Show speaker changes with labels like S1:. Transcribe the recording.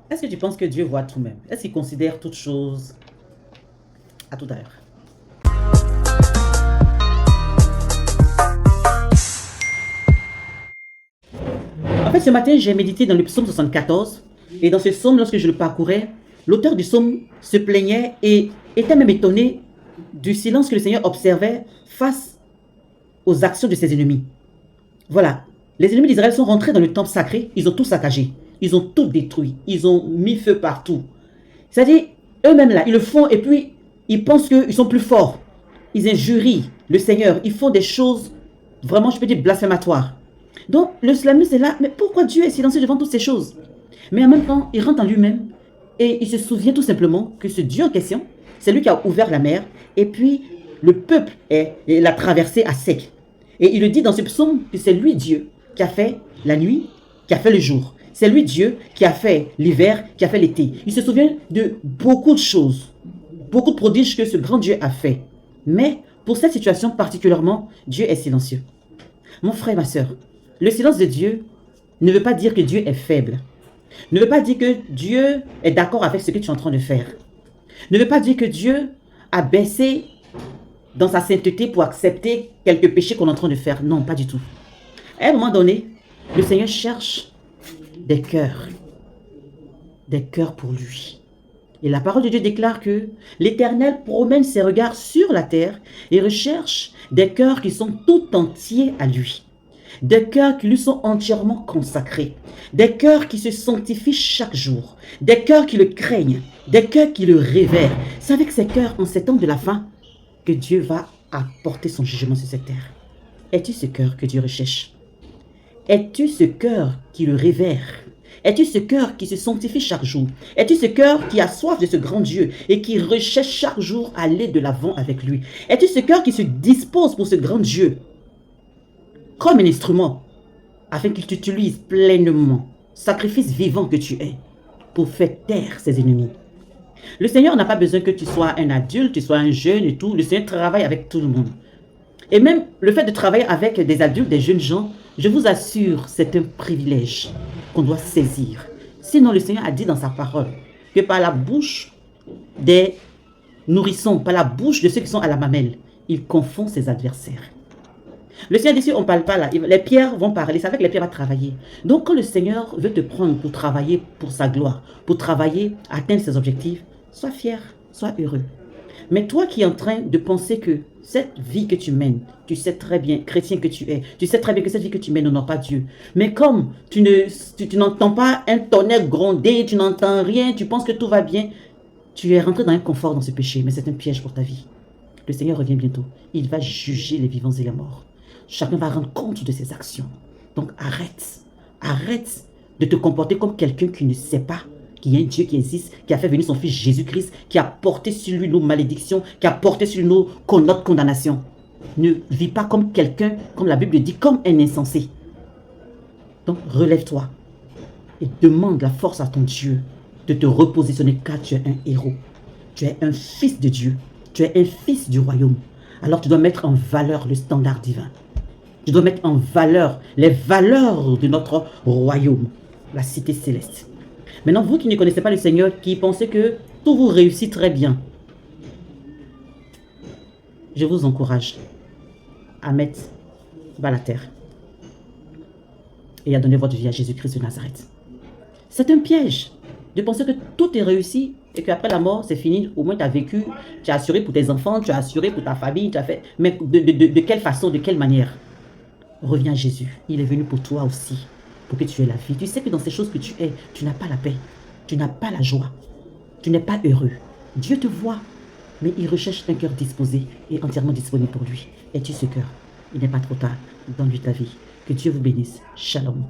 S1: Est-ce que tu penses que Dieu voit tout même? Est-ce qu'il considère toutes choses? À tout à l'heure. En fait, ce matin, j'ai médité dans le psaume 74. Et dans ce psaume, lorsque je le parcourais, l'auteur du psaume se plaignait et était même étonné du silence que le Seigneur observait face aux actions de ses ennemis. Voilà. Les ennemis d'Israël sont rentrés dans le temple sacré, ils ont tout saccagé, ils ont tout détruit, ils ont mis feu partout. C'est-à-dire, eux-mêmes là, ils le font et puis ils pensent qu'ils sont plus forts. Ils injurient le Seigneur, ils font des choses vraiment, je peux dire, blasphématoires. Donc, le slamiste est là, mais pourquoi Dieu est silencieux devant toutes ces choses? Mais en même temps, il rentre en lui-même et il se souvient tout simplement que ce Dieu en question, c'est lui qui a ouvert la mer et puis le peuple l'a traversé à sec. Et il le dit dans ce psaume que c'est lui Dieu qui a fait la nuit, qui a fait le jour. C'est lui Dieu qui a fait l'hiver, qui a fait l'été. Il se souvient de beaucoup de choses, beaucoup de prodiges que ce grand Dieu a fait. Mais pour cette situation particulièrement, Dieu est silencieux. Mon frère, ma soeur, le silence de Dieu ne veut pas dire que Dieu est faible. Ne veut pas dire que Dieu est d'accord avec ce que tu es en train de faire. Ne veut pas dire que Dieu a baissé dans sa sainteté pour accepter quelques péchés qu'on est en train de faire. Non, pas du tout. À un moment donné, le Seigneur cherche des cœurs pour lui. Et la parole de Dieu déclare que l'Éternel promène ses regards sur la terre et recherche des cœurs qui sont tout entiers à lui. Des cœurs qui lui sont entièrement consacrés. Des cœurs qui se sanctifient chaque jour. Des cœurs qui le craignent. Des cœurs qui le révèrent. C'est avec ces cœurs, en ces temps de la fin, que Dieu va apporter son jugement sur cette terre. Es-tu ce cœur que Dieu recherche? Es-tu ce cœur qui le révère? Es-tu ce cœur qui se sanctifie chaque jour? Es-tu ce cœur qui a soif de ce grand Dieu et qui recherche chaque jour à aller de l'avant avec lui? Es-tu ce cœur qui se dispose pour ce grand Dieu comme un instrument afin qu'il t'utilise pleinement, sacrifice vivant que tu es, pour faire taire ses ennemis? Le Seigneur n'a pas besoin que tu sois un adulte, tu sois un jeune et tout. Le Seigneur travaille avec tout le monde. Et même le fait de travailler avec des adultes, des jeunes gens, je vous assure, c'est un privilège qu'on doit saisir. Sinon, le Seigneur a dit dans sa parole que par la bouche des nourrissons, par la bouche de ceux qui sont à la mamelle, il confond ses adversaires. Le Seigneur dit, si on ne parle pas là, les pierres vont parler, c'est avec les pierres à travailler. Donc quand le Seigneur veut te prendre pour travailler pour sa gloire, pour travailler, atteindre ses objectifs, sois fier, sois heureux. Mais toi qui es en train de penser que cette vie que tu mènes, tu sais très bien, chrétien que tu es, tu sais très bien que cette vie que tu mènes n'honore pas Dieu. Mais comme tu n'entends pas un tonnerre gronder, tu n'entends rien, tu penses que tout va bien, tu es rentré dans un confort dans ce péché, mais c'est un piège pour ta vie. Le Seigneur revient bientôt. Il va juger les vivants et les morts. Chacun va rendre compte de ses actions. Donc arrête. Arrête de te comporter comme quelqu'un qui ne sait pas qu'il y a un Dieu qui existe, qui a fait venir son fils Jésus-Christ, qui a porté sur lui nos malédictions, qui a porté sur nous notre condamnation. Ne vis pas comme quelqu'un, comme la Bible dit, comme un insensé. Donc relève-toi et demande la force à ton Dieu de te repositionner car tu es un héros. Tu es un fils de Dieu. Tu es un fils du royaume. Alors tu dois mettre en valeur le standard divin. Tu dois mettre en valeur les valeurs de notre royaume, la cité céleste. Maintenant, vous qui ne connaissez pas le Seigneur, qui pensez que tout vous réussit très bien, je vous encourage à mettre bas la terre et à donner votre vie à Jésus-Christ de Nazareth. C'est un piège de penser que tout est réussi et qu'après la mort, c'est fini. Au moins, tu as vécu, tu as assuré pour tes enfants, tu as assuré pour ta famille, tu as fait... Mais de quelle façon, de quelle manière? Reviens à Jésus. Il est venu pour toi aussi, pour que tu aies la vie. Tu sais que dans ces choses que tu es, tu n'as pas la paix, tu n'as pas la joie, tu n'es pas heureux. Dieu te voit, mais il recherche un cœur disposé et entièrement disponible pour lui. Es-tu ce cœur? Il n'est pas trop tard. Donne-lui ta vie. Que Dieu vous bénisse. Shalom.